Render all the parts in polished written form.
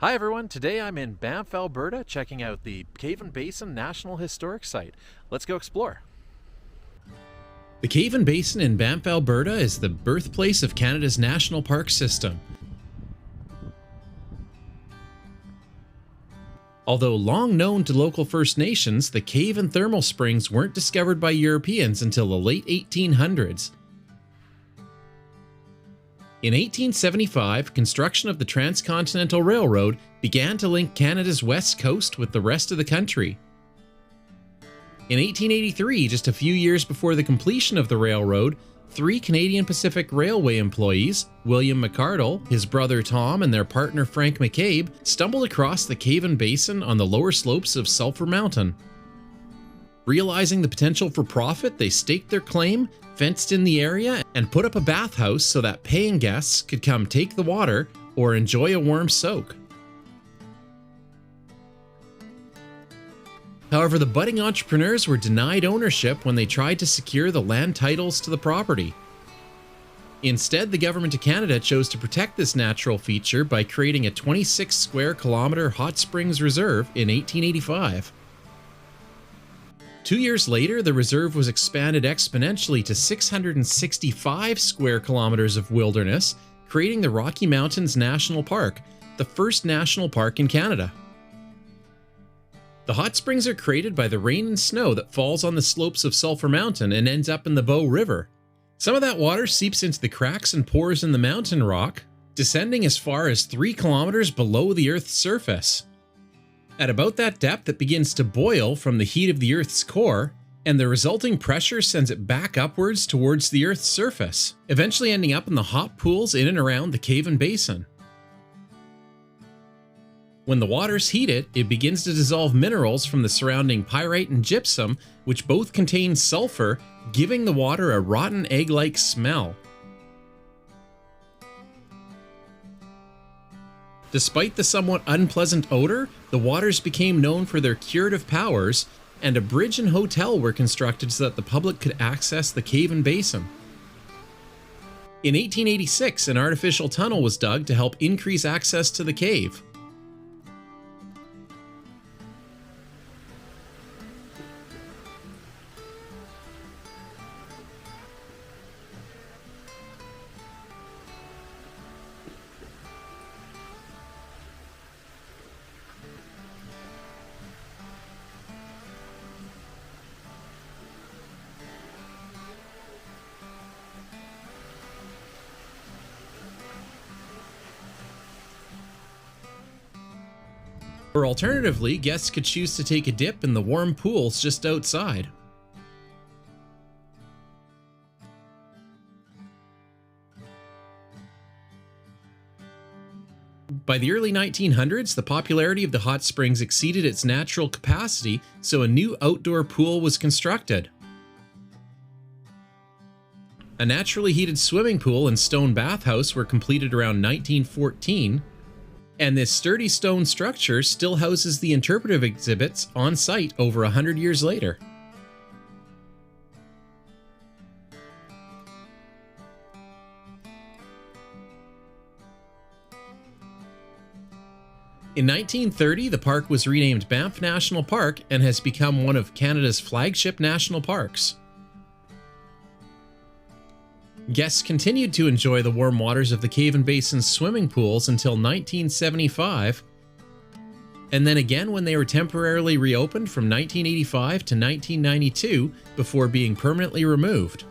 Hi everyone, today I'm in Banff, Alberta, checking out the Basin National Historic Site. Let's go explore. The Cave Basin in Banff, Alberta is the birthplace of Canada's national park system. Although long known to local First Nations, the cave and thermal springs weren't discovered by Europeans until the late 1800s. In 1875, construction of the Transcontinental Railroad began to link Canada's west coast with the rest of the country. In 1883, just a few years before the completion of the railroad, 3 Canadian Pacific Railway employees, William McArdle, his brother Tom, and their partner Frank McCabe, stumbled across the Cave Basin on the lower slopes of Sulphur Mountain. Realizing the potential for profit, they staked their claim, fenced in the area, and put up a bathhouse so that paying guests could come take the water or enjoy a warm soak. However, the budding entrepreneurs were denied ownership when they tried to secure the land titles to the property. Instead, the Government of Canada chose to protect this natural feature by creating a 26 square kilometer hot springs reserve in 1885. 2 years later, the reserve was expanded exponentially to 665 square kilometers of wilderness, creating the Rocky Mountains National Park, the first national park in Canada. The hot springs are created by the rain and snow that falls on the slopes of Sulphur Mountain and ends up in the Bow River. Some of that water seeps into the cracks and pores in the mountain rock, descending as far as 3 kilometers below the Earth's surface. At about that depth, it begins to boil from the heat of the Earth's core, and the resulting pressure sends it back upwards towards the Earth's surface, eventually ending up in the hot pools in and around the Cave Basin. When the water's heated, it begins to dissolve minerals from the surrounding pyrite and gypsum, which both contain sulfur, giving the water a rotten egg-like smell. Despite the somewhat unpleasant odor, the waters became known for their curative powers, and a bridge and hotel were constructed so that the public could access the Cave Basin. In 1886, an artificial tunnel was dug to help increase access to the cave. Or alternatively, guests could choose to take a dip in the warm pools just outside. By the early 1900s, the popularity of the hot springs exceeded its natural capacity, so a new outdoor pool was constructed. A naturally heated swimming pool and stone bathhouse were completed around 1914, and this sturdy stone structure still houses the interpretive exhibits on site over 100 years later. In 1930, the park was renamed Banff National Park and has become one of Canada's flagship national parks. Guests continued to enjoy the warm waters of the Cave Basin's swimming pools until 1975, and then again when they were temporarily reopened from 1985 to 1992 before being permanently removed.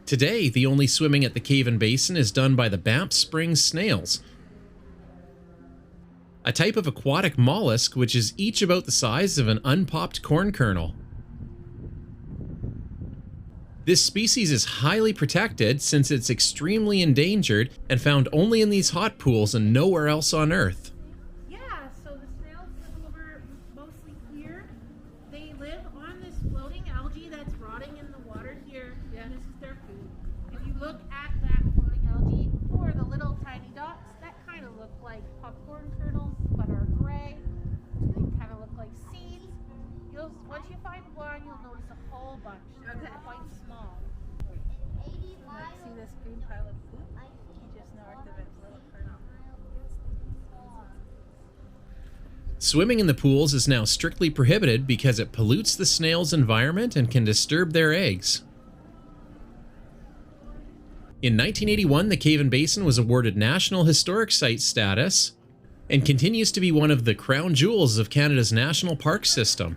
Today, the only swimming at the Cave Basin is done by the Banff Springs snails, a type of aquatic mollusk which is each about the size of an unpopped corn kernel. This species is highly protected since it's extremely endangered and found only in these hot pools and nowhere else on Earth. Yeah, so the snails live over mostly here. They live on this floating algae that's rotting in the water here, and this is their food. If you look at that floating algae, or the little tiny dots, that kind of look like popcorn kernels, but are gray. They kind of look like seeds. Once you find one, you'll notice a whole bunch. They're quite small. You might see this green pile of poop just north of its little kernel. Swimming in the pools is now strictly prohibited because it pollutes the snails' environment and can disturb their eggs. In 1981, the Cave and Basin was awarded National Historic Site status and continues to be one of the crown jewels of Canada's national park system.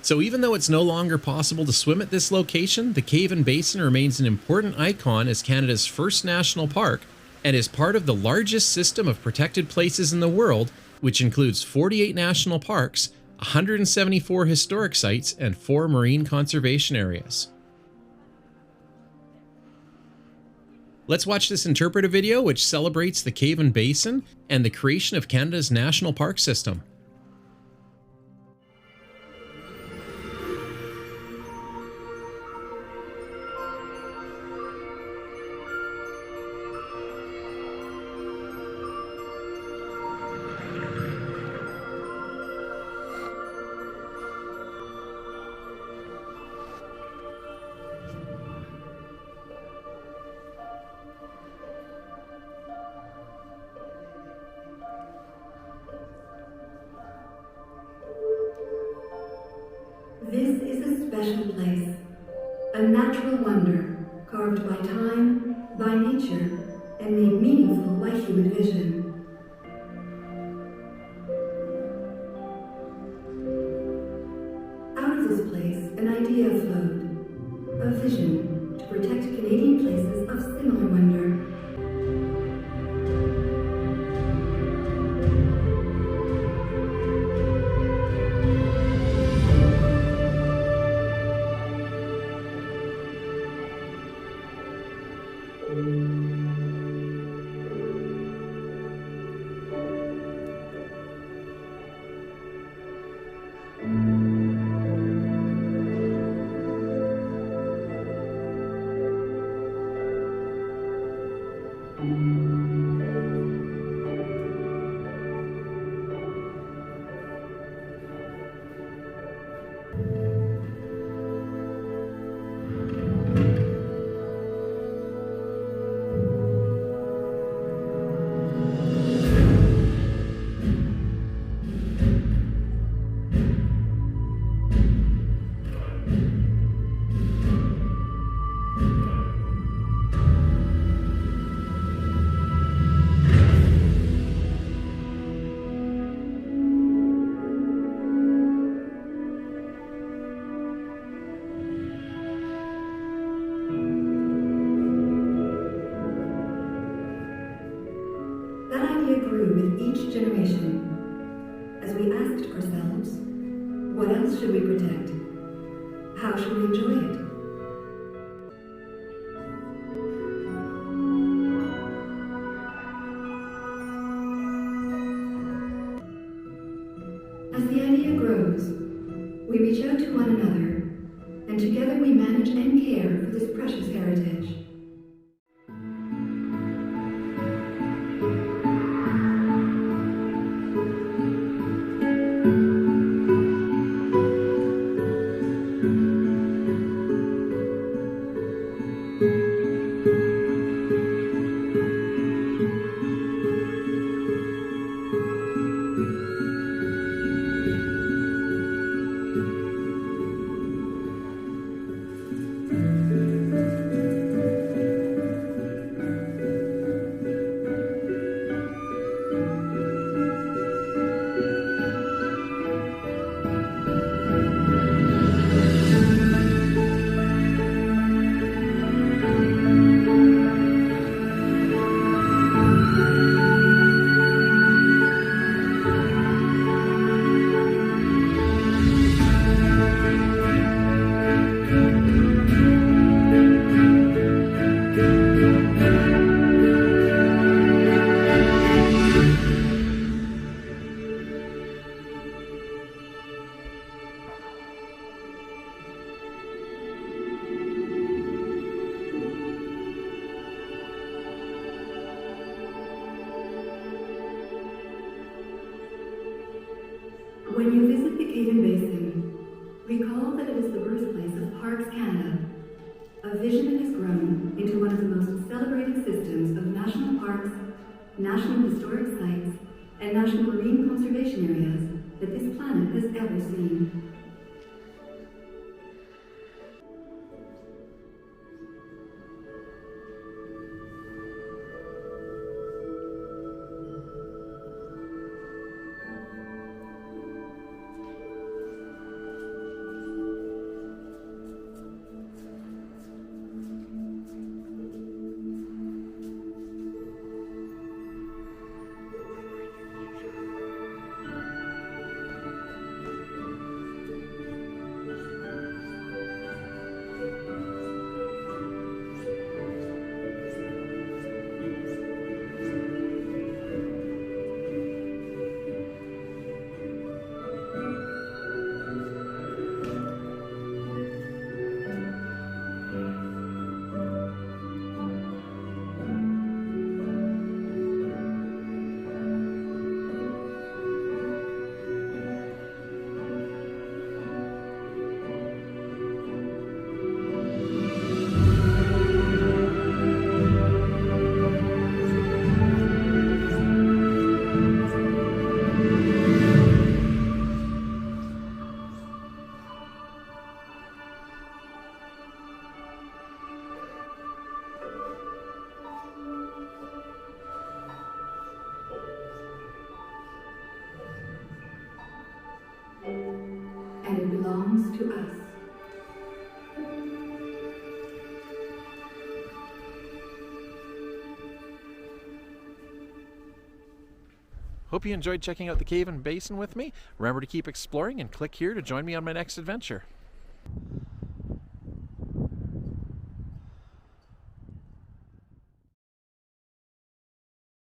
So even though it's no longer possible to swim at this location, the Cave and Basin remains an important icon as Canada's first national park and is part of the largest system of protected places in the world, which includes 48 national parks, 174 historic sites, and 4 marine conservation areas. Let's watch this interpretive video which celebrates the Cave and Basin and the creation of Canada's national park system. This is a special place, a natural wonder carved by time, by nature, and made meaningful by human vision. Out of this place, an idea flowed, a vision to protect Canadian places of similar wonder. Grew with each generation, as we asked ourselves, what else should we protect? How should we enjoy it? As the idea grows, we reach out to one another, and together we manage and care for this precious heritage. When you visit the Caven Basin, recall that it is the birthplace of Parks Canada, a vision that has grown into one of the most celebrated systems of national parks, national historic sites, and national marine conservation areas that this planet has ever seen. And it belongs to us. Hope you enjoyed checking out the Caven Basin with me. Remember to keep exploring and click here to join me on my next adventure.